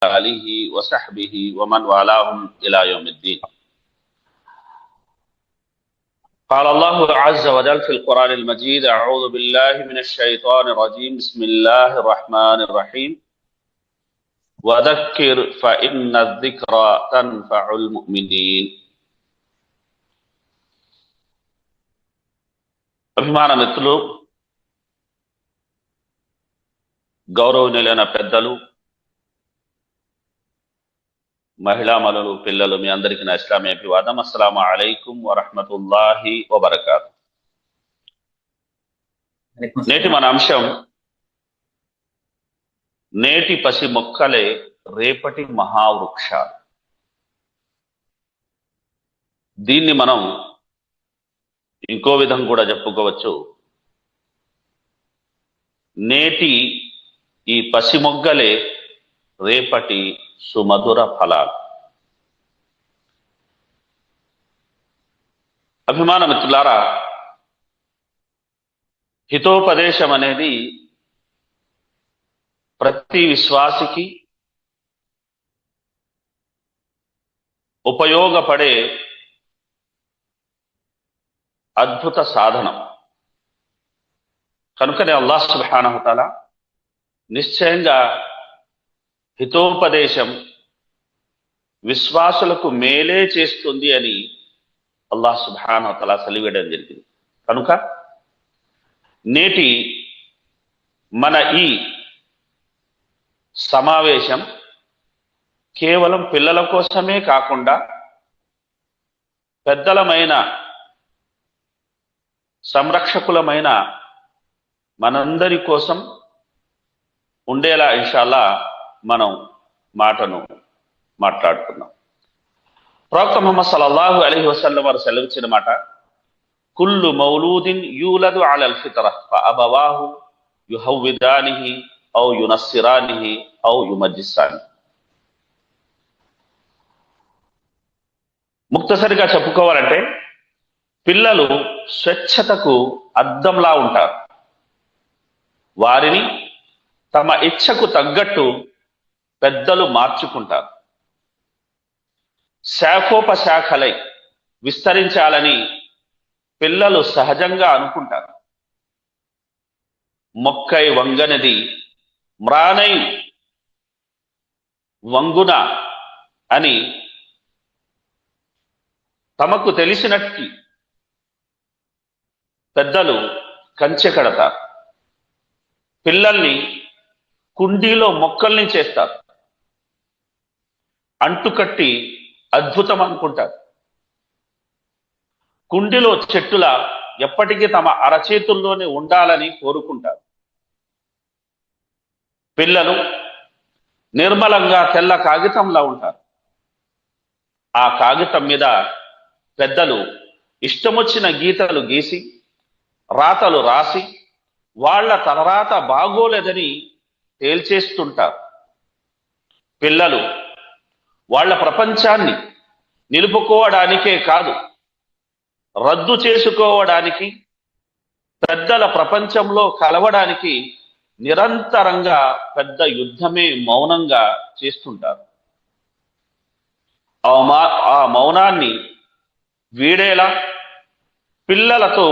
آله وصحبه ومن والاهم إلى يوم الدين. قال الله عز وجل في القرآن المجيد: أعوذ بالله من الشيطان الرجيم، بسم الله الرحمن الرحيم. وذكر فإن الذكرى تنفع المؤمنين. అభిమాన మిత్రులు, గౌరవనీయులైన పెద్దలు, మహిళా మనులు, పిల్లలు, మీ అందరికీ నా ఇస్లామీ అభివాదం. అస్సలాము అలైకుం వరహ్మతుల్లాహి వబరకాతు. నేటి మన అంశం నేటి పసి మొక్కలే రేపటి మహావృక్షాలు. దీన్ని మనం ఇంకో విధం కూడా చెప్పుకోవచ్చు. నేటి ఈ పసి మొగ్గలే రేపటి సుమధుర ఫలాలు. అభిమాన మిత్రులారా, హితోపదేశం అనేది ప్రతి విశ్వాసికి ఉపయోగపడే అద్భుత సాధనం. కనుకనే అల్లాహ్ సుబ్హానహు వ తఆలా నిశ్చయంగా హితోపదేశం విశ్వాసులకు మేలే చేస్తుంది అని అల్లాహ్ సుబ్హానహు వ తఆలా సెలవియడం జరిగింది. కనుక నేటి మన ఈ సమావేశం కేవలం పిల్లల కోసమే కాకుండా పెద్దలమైన సంరక్షకులమైన మనందరి కోసం ఉండేలా ఇన్షాల్లా మనం మాటను మాట్లాడుతున్నాం. ప్రవక్త ముహమ్మద్ సల్లల్లాహు అలైహి వసల్లం వారు సెలవిచ్చిన మాట: కుల్లు మౌలూదిన్ యూలదు అలల్ ఫిత్రహ్ ఫఅబవాహు యుహవ్విదానిహి ఔ యునస్సిరానిహి ఔ యుమజ్జిసానిహి. ముక్తసరిగా చెప్పుకోవాలంటే పిల్లలు స్వచ్ఛతకు అద్దంలా ఉంటారు. వారిని తమ ఇచ్ఛకు తగ్గట్టు పెద్దలు మార్చుకుంటారు. శాఖోపశాఖలై విస్తరించాలని పిల్లలు సహజంగా అనుకుంటారు. మొక్కై వంగనది మ్రానై వంగున అని తమకు తెలిసినట్టు పెద్దలు కంచె కడతారు. పిల్లల్ని కుండీలో మొక్కల్ని చేస్తారు. అంటుకట్టి అద్భుతం అనుకుంటారు. కుండీలో చెట్టుల ఎప్పటికీ తమ అరచేతుల్లోనే ఉండాలని కోరుకుంటారు. పిల్లలు నిర్మలంగా తెల్ల కాగితంలా ఉంటారు. ఆ కాగితం మీద పెద్దలు ఇష్టమొచ్చిన గీతలు గీసి రాతలు రాసి వాళ్ళ తలరాత బాగోలేదని తేల్చేస్తుంటారు. పిల్లలు వాళ్ళ ప్రపంచాన్ని నిలుపుకోవడానికే కాదు, రద్దు చేసుకోవడానికి, పెద్దల ప్రపంచంలో కలవడానికి నిరంతరంగా పెద్ద యుద్ధమే మౌనంగా చేస్తుంటారు. ఆ మౌనాన్ని వీడేలా, పిల్లలతో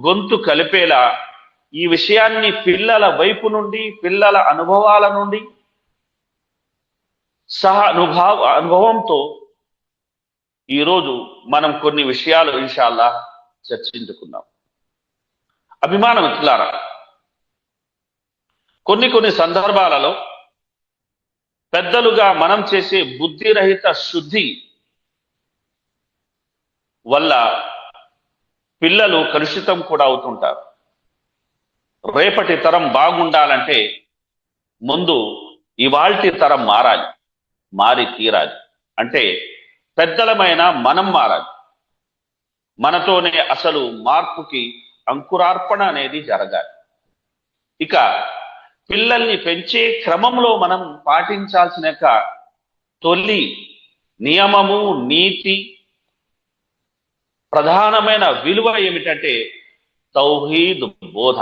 గొంతు కలిపేలా ఈ విషయాన్ని పిల్లల వైపు నుండి, పిల్లల అనుభవాల నుండి అనుభవంతో ఈరోజు మనం కొన్ని విషయాలు ఇన్షాల్లా చర్చించుకుందాం. అభిమాన మిత్రులారా, కొన్ని సందర్భాలలో పెద్దలుగా మనం చేసే బుద్ధిరహిత శుద్ధి వల్ల పిల్లలు కలుషితం కూడా అవుతుంటారు. రేపటి తరం బాగుండాలంటే ముందు ఇవాల్టి తరం మారి తీరాలి. అంటే పెద్దలమైన మనం మారాలి. మనతోనే అసలు మార్పుకి అంకురార్పణ అనేది జరగాలి. ఇక పిల్లల్ని పెంచే క్రమంలో మనం పాటించాల్సిన తొలి నియమము, నీతి, ప్రధానమైన విలువ ఏమిటంటే తౌహీద్ బోధ.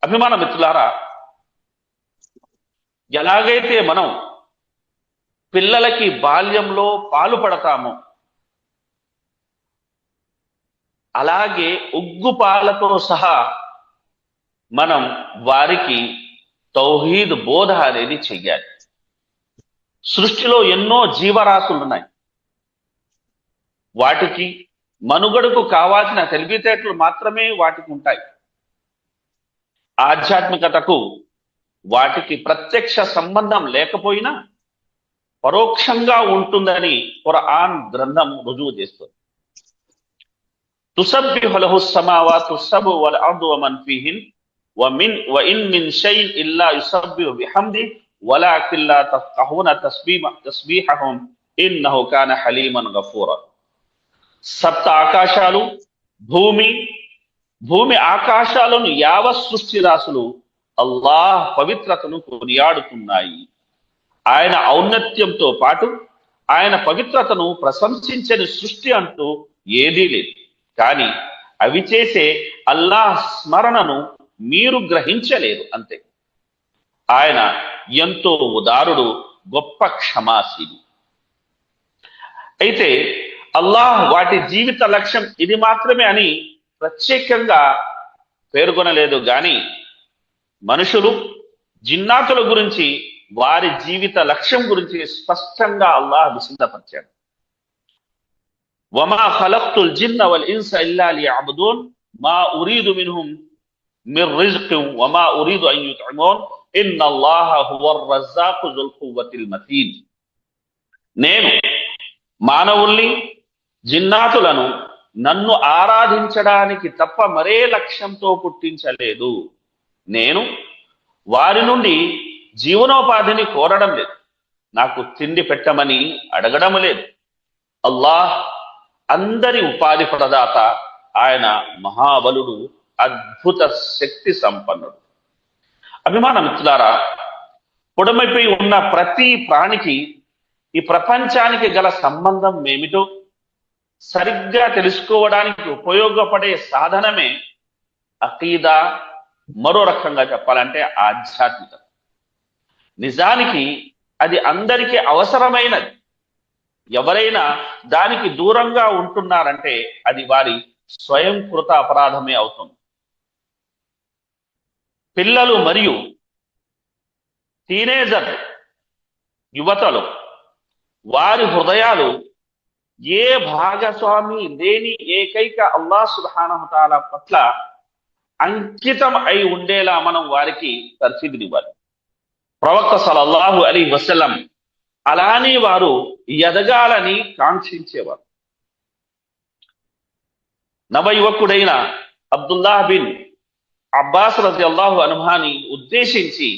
అభిమాన మిత్రులారా, ఎలాగైతే మనం పిల్లలకి బాల్యంలో పాలు పడతామో, అలాగే ఉగ్గు పాలతో సహా మనం వారికి తౌహీద్ బోధ అనేది చెయ్యాలి. సృష్టిలో ఎన్నో జీవరాశులు ఉన్నాయి. వాటికి మనుగడకు కావాల్సిన తెలివితేటలు మాత్రమే వాటికి ఉంటాయి. ఆధ్యాత్మికతకు వాటికి ప్రత్యక్ష సంబంధం లేకపోయినా పరోక్షంగా ఉంటుందని ఖురాన్ గ్రంథం రుజువు చేస్తుంది. తుసబ్బిహు లహు స్సమావాతు సబ్ఉ వల్ అర్దు వమన్ ఫీహిన్ వఇన్ మిన్ షైఇన్ ఇల్లా యుసబ్బిహు బిహమ్దిహి వలాకిన్ లా తఫ్ఖహూన తస్బీహహుం ఇన్నహు కాన హలీమన్ గఫూరా. సప్త ఆకాశాలు, భూమి ఆకాశాలను యావత్ సృష్టి రాశులు అల్లాహ్ పవిత్రతను కొనియాడుతున్నాయి. ఆయన ఔన్నత్యంతో పాటు ఆయన పవిత్రతను ప్రశంసించని సృష్టి అంటూ ఏదీ లేదు. కానీ అవి చేసే అల్లాహ్ స్మరణను మీరు గ్రహించలేరు అంతే. ఆయన ఎంతో ఉదారుడు, గొప్ప క్షమాశీలి. అయితే అల్లాహ్ వాటి జీవిత లక్ష్యం ఇది మాత్రమే అని ప్రత్యేకంగా పేర్కొనలేదు. గాని మనుషులు, జిన్నాతుల గురించి వారి జీవిత లక్ష్యం గురించి స్పష్టంగా అల్లాహ్ విశదపరిచాడు. వమా ఖలక్తుల్ జిన్న వల్ ఇన్స ఇల్లా లియఅబుదూన్ మా ఉరీదు మిన్హుం మిర్ రిజ్కిన్ వమా ఉరీదు అన్ యుత్ఇమూన్ ఇన్నల్లాహ హువర్ రజ్జాఖు జుల్ ఖువ్వతిల్ మతీన్. నేను మానవుల్ని, జిన్నాతులను నన్ను ఆరాధించడానికి తప్ప మరే లక్ష్యంతో పుట్టించలేదు. నేను వారి నుండి జీవనోపాధిని కోరడం లేదు, నాకు తిండి పెట్టమని అడగడం లేదు. అల్లాహ్ అందరి ఉపాధి ప్రదాత. ఆయన మహాబలుడు, అద్భుత శక్తి సంపన్నుడు. అభిమాన మిత్రులారా, పొడమైపోయి ఉన్న ప్రతి ప్రాణికి ఈ ప్రపంచానికి గల సంబంధం ఏమిటో సరిగ్గా తెలుసుకోవడానికి ఉపయోగపడే సాధనమే అకీదా, మరో రకంగా చెప్పాలంటే ఆధ్యాత్మికత. నిజానికి అది అందరికీ అవసరమైనది. ఎవరైనా దానికి దూరంగా ఉంటున్నారంటే అది వారి స్వయంకృత అపరాధమే అవుతుంది. పిల్లలు మరియు టీనేజర్ యువతలు, వారి హృదయాలు ఏ భాగస్వామి లేని ఏకైక అల్లాహ్ సుబ్హానహు తఆలా పట్ల అంకితం అయి ఉండేలా మనం వారికి తర్ఫీదునివ్వాలి. ప్రవక్త సల్లల్లాహు అలైహి వసల్లం అలానే వారు ఎదగాలని కాంక్షించేవారు. నవ యువకుడైన అబ్దుల్లాహ్ బిన్ అబ్బాస్ రజియల్లాహు అన్హుని ఉద్దేశించి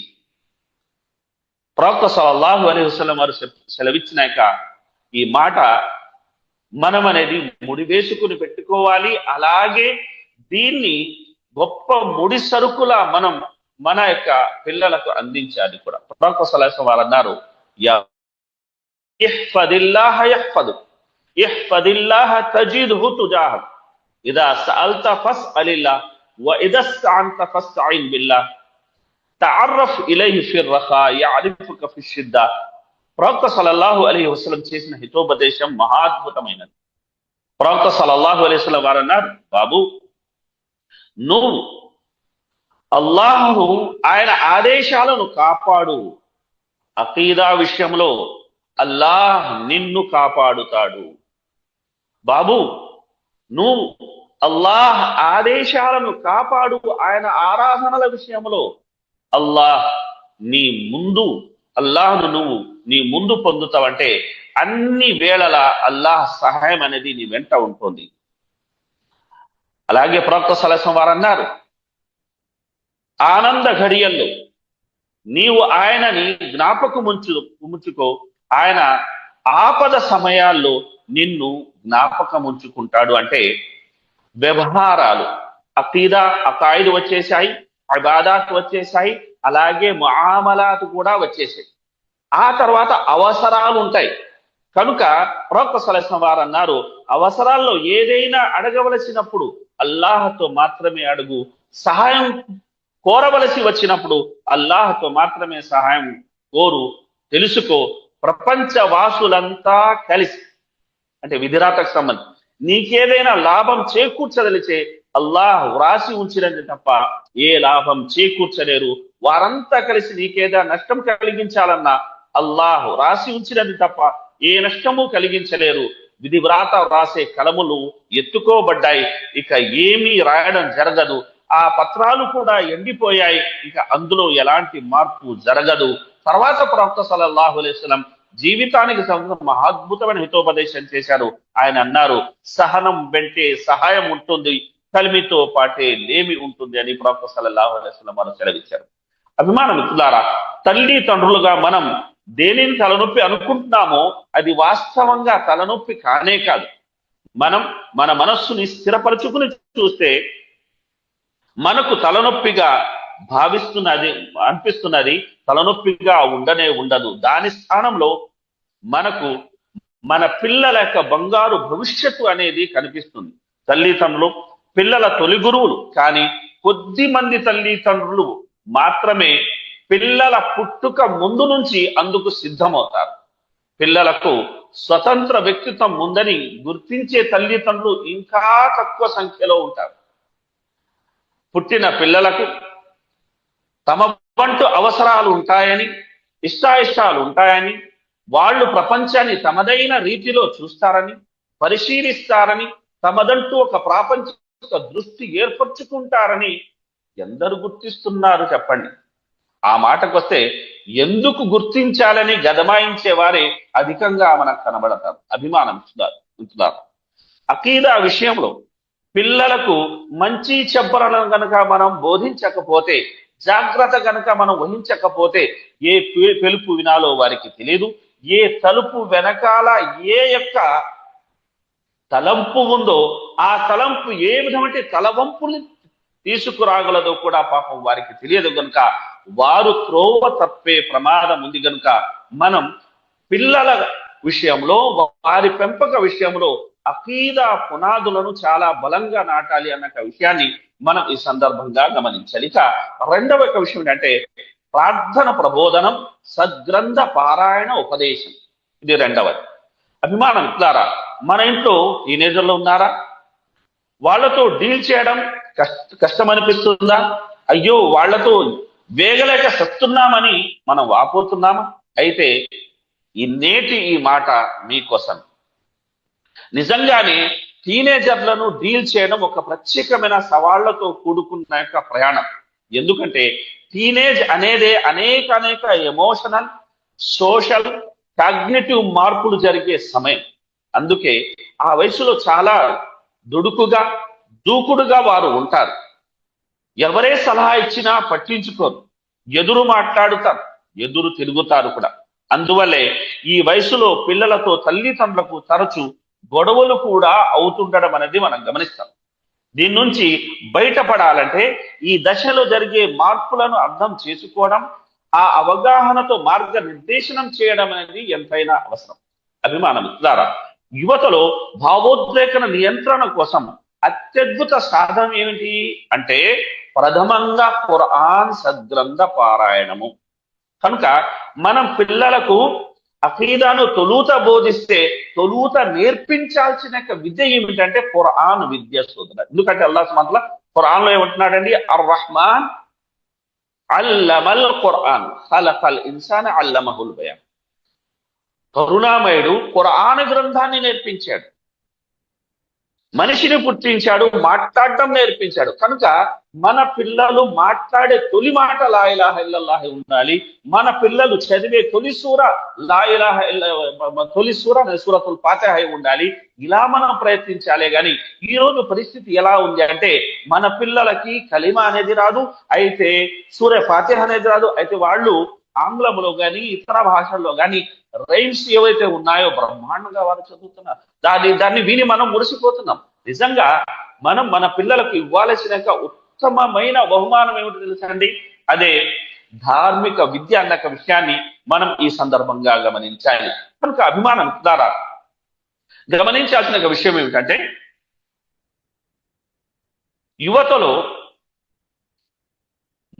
ప్రవక్త సల్లల్లాహు అలైహి వసల్లం వారు సెలవిచ్చినాక ఈ మాట మనం అనేది ముడివేసుకుని పెట్టుకోవాలి. అలాగే దీన్ని గొప్ప ముడి సరుకులా మనం మన యొక్క పిల్లలకు అందించాలి కూడా. ప్రవక్త సల్లల్లాహు అలైహి వసల్లం వారు అన్నారు, ఇహ్ఫదిల్లాహ యహ్ఫదుక్ ఇహ్ఫదిల్లాహ తజిద్హు తుజాహక్ ఇదా సఅల్త ఫస్అలిల్లాహ్ వ ఇదా ఇస్తఅన్త ఫస్తఇన్ బిల్లాహ్ తఅర్రఫ్ ఇలైహి ఫిర్ రఖా యఅరిఫుక ఫిష్ షిద్దా. ప్రవక్త సల్లల్లాహు అలైహి వసల్లం చేసిన హితోపదేశం మహాద్భుతమైనది. ప్రవక్త సల్లల్లాహు అలైహి వసల్లం వారు అన్నారు, బాబు, నువ్వు అల్లాహ్ను, ఆయన ఆదేశాలను కాపాడు. అకీదా విషయంలో అల్లాహ్ నిన్ను కాపాడుతాడు. బాబు, నువ్వు అల్లాహ్ ఆదేశాలను కాపాడు. ఆయన ఆరాధనల విషయంలో అల్లాహ్ అల్లాహ్ను నువ్వు నీ ముందు పొందుతావంటే అన్ని వేళలా అల్లాహ్ సహాయం అనేది నీ వెంట ఉంటుంది. అలాగే ప్రవక్త సల్లల్లాహు అలైహి వసల్లం వారు అన్నారు, ఆనంద ఘడియల్లో నీవు ఆయనని జ్ఞాపకముంచుకో, ఆయన ఆపద సమయాల్లో నిన్ను జ్ఞాపకముంచుకుంటాడు. అంటే వ్యవహారాలు, అకీదా, అకాయిదు వచ్చేసాయి, ఇబాదాత్ వచ్చేసాయి, అలాగే ముఆమలాత్ కూడా వచ్చేసాయి. ఆ తర్వాత అవసరాలు ఉంటాయి. కనుక ప్రవక్త సల్లల్లాహు అలైహి వసల్లం వారు అన్నారు, అవసరాల్లో ఏదైనా అడగవలసినప్పుడు అల్లాహ్తో మాత్రమే అడుగు. సహాయం కోరవలసి వచ్చినప్పుడు అల్లాహ్తో మాత్రమే సహాయం కోరు, తెలుసుకో. ప్రపంచవాసులంతా కలిసి, అంటే విధిరాతకు సంబంధం, నీకేదైనా లాభం చేకూర్చదలిచే అల్లాహ్ వ్రాసి ఉంచినది తప్ప ఏ లాభం చేకూర్చలేరు. వారంతా కలిసి నీకేదా నష్టం కలిగించాలన్నా అల్లాహ్ రాసి ఉంచినది తప్ప ఏ నష్టము కలిగించలేరు. విధి వ్రాత వ్రాసే కలములు ఎత్తుకోబడ్డాయి, ఇక ఏమీ రాయడం జరగదు. ఆ పత్రాలు కూడా ఎండిపోయాయి, ఇక అందులో ఎలాంటి మార్పు జరగదు. తర్వాత ప్రవక్త సల్లల్లాహు అలైహి వసల్లం జీవితానికి సంబంధించిన మహాద్భుతమైన హితోపదేశం చేశారు. ఆయన అన్నారు, సహనం వెంటే సహాయం ఉంటుంది, కలిమితో పాటే లేమి ఉంటుంది అని ప్రవక్త సల్లల్లాహు అలైహి వసల్లం వారు సెలవిచ్చారు. అభిమాన మిత్రులారా, తల్లి తండ్రులుగా మనం దేనిని తలనొప్పి అనుకుంటున్నామో అది వాస్తవంగా తలనొప్పి కానే కాదు. మనం మన మనస్సుని స్థిరపరచుకుని చూస్తే మనకు తలనొప్పిగా అనిపిస్తున్నది, తలనొప్పిగా ఉండనే ఉండదు. దాని స్థానంలో మనకు మన పిల్లల యొక్క బంగారు భవిష్యత్తు అనేది కనిపిస్తుంది. తల్లిదండ్రులు పిల్లల తొలి గురువులు, కానీ కొద్ది మంది తల్లిదండ్రులు మాత్రమే పిల్లల పుట్టుక ముందు నుంచి అందుకు సిద్ధమవుతారు. పిల్లలకు స్వతంత్ర వ్యక్తిత్వం ఉందని గుర్తించే తల్లిదండ్రులు ఇంకా తక్కువ సంఖ్యలో ఉంటారు. పుట్టిన పిల్లలకు తమ వంటు అవసరాలు ఉంటాయని, ఇష్టాయిష్టాలు ఉంటాయని, వాళ్ళు ప్రపంచాన్ని తమదైన రీతిలో చూస్తారని, పరిశీలిస్తారని, తమదంటూ ఒక ప్రాపంచిక దృష్టి ఏర్పరచుకుంటారని ఎందరు గుర్తిస్తున్నారు చెప్పండి? ఆ మాటకొస్తే ఎందుకు గుర్తించాలని గదమాయించే వారే అధికంగా మనకు కనబడతారు. అభిమానం ఉంచుతారు. అకీదా విషయంలో పిల్లలకు మంచి చెబ్బరలను కనుక మనం బోధించకపోతే, జాగ్రత్త కనుక మనం వహించకపోతే, ఏ పిలుపు వినాలో వారికి తెలియదు. ఏ తలుపు వెనకాల ఏ యొక్క తలంపు ఉందో ఆ తలంపు ఏ విధమైన తలవంపుని తీసుకురాగలదో కూడా పాపం వారికి తెలియదు. కనుక వారు త్రోవ తప్పే ప్రమాదం ఉంది. కనుక మనం పిల్లల విషయంలో, వారి పెంపక విషయంలో అకీదా పునాదులను చాలా బలంగా నాటాలి అన్న విషయాన్ని మనం ఈ సందర్భంగా గమనించాలి. ఇక రెండవ విషయం ఏంటంటే ప్రార్థన ప్రబోధనం, సద్గ్రంథ పారాయణ ఉపదేశం. ఇది రెండవది. అభిమానం ఇట్లారా, మన ఇంట్లో టీనేజర్లు ఉన్నారా? వాళ్లతో డీల్ చేయడం కష్టం అనిపిస్తుందా? అయ్యో వాళ్లతో వేగలేక సత్తున్నామని మనం వాపోతున్నామా? అయితే ఈ మాట మీకోసం. నిజంగానే టీనేజర్లను డీల్ చేయడం ఒక ప్రత్యేకమైన సవాళ్లతో కూడుకున్న యొక్క ప్రయాణం. ఎందుకంటే టీనేజ్ అనేదే అనేక ఎమోషనల్, సోషల్, కాగ్నిటివ్ మార్పులు జరిగే సమయం. అందుకే ఆ వయసులో చాలా దుడుకుగా, దూకుడుగా వారు ఉంటారు. ఎవరే సలహా ఇచ్చినా పట్టించుకోరు, ఎదురు మాట్లాడుతారు, ఎదురు తిరుగుతారు కూడా. అందువల్లే ఈ వయసులో పిల్లలతో తల్లిదండ్రులకు తరచు గొడవలు కూడా అవుతుండడం అనేది మనం గమనిస్తాం. దీని నుంచి బయటపడాలంటే ఈ దశలో జరిగే మార్పులను అర్థం చేసుకోవడం, ఆ అవగాహనతో మార్గనిర్దేశనం చేయడం అనేది ఎంతైనా అవసరం. అభిమానం ద్వారా యువతలో భావోద్రేకన నియంత్రణ కోసం అత్యద్భుత సాధనం ఏమిటి అంటే ప్రథమంగా ఖురాన్ సద్గ్రంథ పారాయణము. కనుక మనం పిల్లలకు అకీదాను తొలుత బోధిస్తే తొలుత నేర్పించాల్సిన విద్య ఏమిటంటే ఖురాన్ విద్య సోదర. ఎందుకంటే అల్లాహ్ సుబ్హానహు వ తఆలా ఖురాన్ లో ఏమంటున్నాడండి? అర్ రహ్మాన్ అల్లమల్ ఖురాన్ ఖలఖల్ ఇన్సాన అల్లమహుల్ బయాన్. కరుణామయుడు ఖురాన్ గ్రంథాన్ని నేర్పించాడు, మనిషిని పుట్టించాడు, మాట్లాడడం నేర్పించాడు. కనుక మన పిల్లలు మాట్లాడే తొలి మాట లా ఇలాహ ఇల్లల్లాహ్ ఉండాలి. మన పిల్లలు చదివే తొలి సూర లా ఇలాహ తొలి సూరతుల్ ఫాతిహ ఉండాలి. ఇలా మనం ప్రయత్నించాలే గాని ఈ రోజు పరిస్థితి ఎలా ఉంది అంటే మన పిల్లలకి కలిమా అనేది రాదు, అయితే సూర ఫాతిహ అనేది రాదు. అయితే వాళ్ళు ఆంగ్లంలో గాని ఇతర భాషల్లో గాని రైమ్స్ ఏవైతే ఉన్నాయో బ్రహ్మాండంగా వారు చదువుతున్నారు. దాన్ని విని మనం మురిసిపోతున్నాం. నిజంగా మనం మన పిల్లలకు ఇవ్వాల్సిన ఉత్తమమైన బహుమానం ఏమిటో తెలుసండి? అదే ధార్మిక విద్య అన్న విషయాన్ని మనం ఈ సందర్భంగా గమనించాలి. కనుక అభిమానం ద్వారా గమనించాల్సిన విషయం ఏమిటంటే యువతలో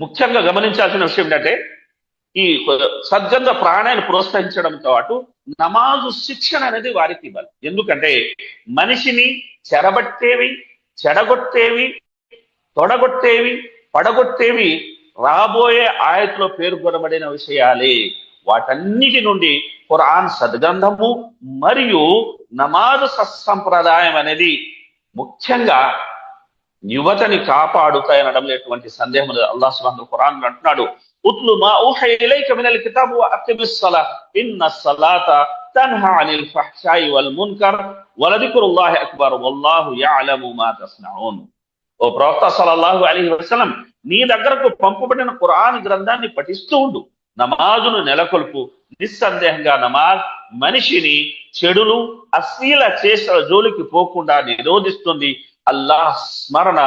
ముఖ్యంగా గమనించాల్సిన విషయం ఏంటంటే ఈ సజ్జన ప్రాణాన్ని ప్రోత్సహించడంతో పాటు నమాజు శిక్షణ అనేది వారికి ఇవ్వాలి. ఎందుకంటే మనిషిని చెరబట్టేవి, చెడగొట్టేవి, తొడగొట్టేవి, పడగొట్టేవి రాబోయే ఆయతలో పేర్కొనబడిన విషయాలే. వాటన్నిటి నుండి ఖురాన్ సద్గ్రంథము మరియు నమాజు సత్సంప్రదాయం అనేది ముఖ్యంగా యువతని కాపాడుతాయనడంలో ఎటువంటి సందేహం లేదు. అల్లాహ్ సుబ్హానహు ఖురాన్ అంటున్నాడు, ఉత్లు మా ఊహియ ఇలైక మినల్ కితాబ్ వ అకిమిస్ సలాత ఇన్నస్ సలాత తన్హా అనిల్ ఫహ్షాయి వల్ మున్కర్ వలదిక్రుల్లాహి అక్బర్ వల్లాహు యఅలము మా తస్నఊన్. ఓ ప్రవక్త సల్లల్లాహు అలైహి వసల్లం, నీ దగ్గరకు పంపబడిన ఖురాన్ గ్రంథాన్ని పఠిస్తూ ఉండు, నమాజును నెలకొల్పు. నిస్సందేహంగా నమాజ్ మనిషిని చెడులు, అశ్లీల చేష్టల జోలికి పోకుండా నిరోధిస్తుంది. అల్లాహ్ స్మరణ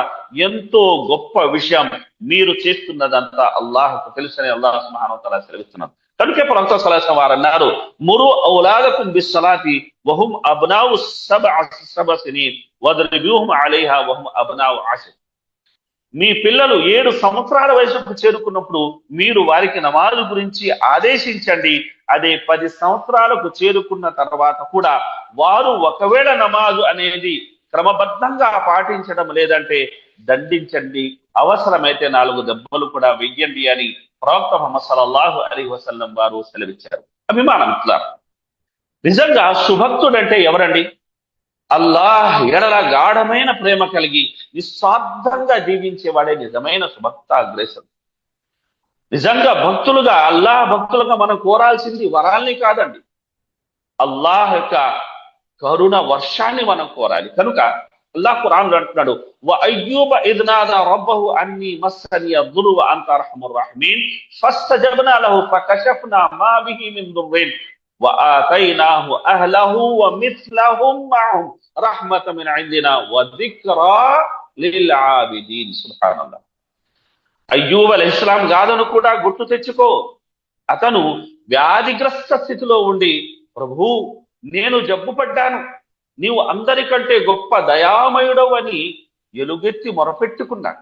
ఎంతో గొప్ప విషయం. మీరు చేస్తున్నదంతా అల్లాహ్కు తెలుసని అల్లాహ్ సుబ్హానహు వ తఆలా సెలవిస్తున్నారు. కనుక ప్రవక్త సల్లల్లాహు అలైహి వసల్లం వారు అన్నారు, మురు ఔలాదకుం బిస్సలాతి వహుం అబ్నాउ సబ్ సినీన్ వద్రిబూహుం అలైహా వహుం అబ్నాउ 10. మీ పిల్లలు 7 సంవత్సరాల వయసుకు చేరుకున్నప్పుడు మీరు వారికి నమాజు గురించి ఆదేశించండి. అదే 10 సంవత్సరాలకు చేరుకున్న తర్వాత కూడా వారు ఒకవేళ నమాజు అనేది క్రమబద్ధంగా పాటించడం లేదంటే దండించండి, అవసరమైతే 4 దెబ్బలు కూడా వెయ్యండి అని ప్రవక్త ముహమ్మద్ సల్లల్లాహు అలైహి వసల్లం వారు సెలవిచ్చారు. అభిమానంతులారా, నిజంగా సుభక్తుడంటే ఎవరండి? అల్లాహ్ ఎడల గాఢమైన ప్రేమ కలిగి నిస్వార్థంగా జీవించేవాడే నిజమైన సుభక్త అగ్రేసర్. నిజంగా భక్తులుగా, అల్లాహ్ భక్తులుగా మనం కోరాల్సింది వరాల్ని కాదండి, అల్లాహ్ యొక్క కరుణ వర్షాన్ని మనం కోరాలి. కనుక అల్లాహ్ ఖురాన్ అంటున్నాడు, వ అయ్యూబ ఇద్ నాదా రబ్బహు అన్నీ మస్సని అద్దురు వ అంత అర్హముర్ రహీమీన్ ఫస్తజబ్నా లహు ఫకషఫ్నా మా బిహి మిన్ దుర్రిన్ వ ఆతైనాహు అహ్లహు వ మిస్లహుం మఅహుం రహ్మతన్ మిన్ ఇందినా వ దిక్రా లిల్ ఆబిదీన్. సుబ్హానల్లాహ్. అయ్యూబ్ అలైహిస్సలాం గాథను కూడా గుర్తు తెచ్చుకో. అతను వ్యాధిగ్రస్త స్థితిలో ఉండి, ప్రభు నేను జబ్బు పడ్డాను, నీవు అందరికంటే గొప్ప దయామయుడవు అని ఎలుగెత్తి మొరపెట్టుకున్నాడు.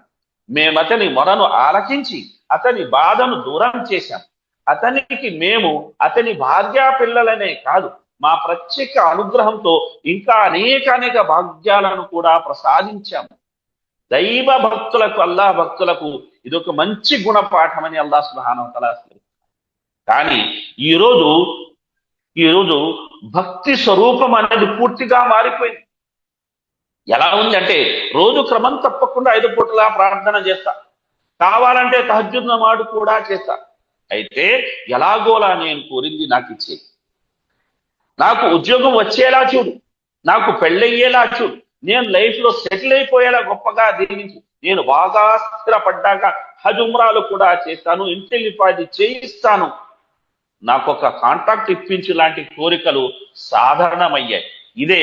మేమతని మొరను ఆలకించి అతని బాధను దూరం చేశాం. అతనికి మేము అతని భార్యా పిల్లలనే కాదు, మా ప్రత్యేక అనుగ్రహంతో ఇంకా అనేక భాగ్యాలను కూడా ప్రసాదించాము. దైవ భక్తులకు, అల్లాహ్ భక్తులకు ఇదొక మంచి గుణపాఠమని అల్లాహ్ సుబ్హానహు వ తఆలా. కానీ ఈరోజు భక్తి స్వరూపం అనేది పూర్తిగా మారిపోయింది. ఎలా ఉంది అంటే, రోజు క్రమం తప్పకుండా 5 పూటలా ప్రార్థన చేస్తా, కావాలంటే తహజ్జుద్ నమాజ్ కూడా చేస్తా. అయితే ఎలాగోలా నేను కోరింది నాకు ఇచ్చే, నాకు ఉద్యోగం వచ్చేలా చూడు, నాకు పెళ్ళయ్యేలా చూడు, నేను లైఫ్ లో సెటిల్ అయిపోయేలా గొప్పగా దీవించు, నేను బాగా స్థిరపడ్డాక హజ్ ఉమ్రాలు కూడా చేస్తాను, ఇంటిల్లిపాది చేయిస్తాను, నాకొక కాంట్రాక్ట్ ఇప్పించు లాంటి కోరికలు సాధారణమయ్యాయి. ఇదే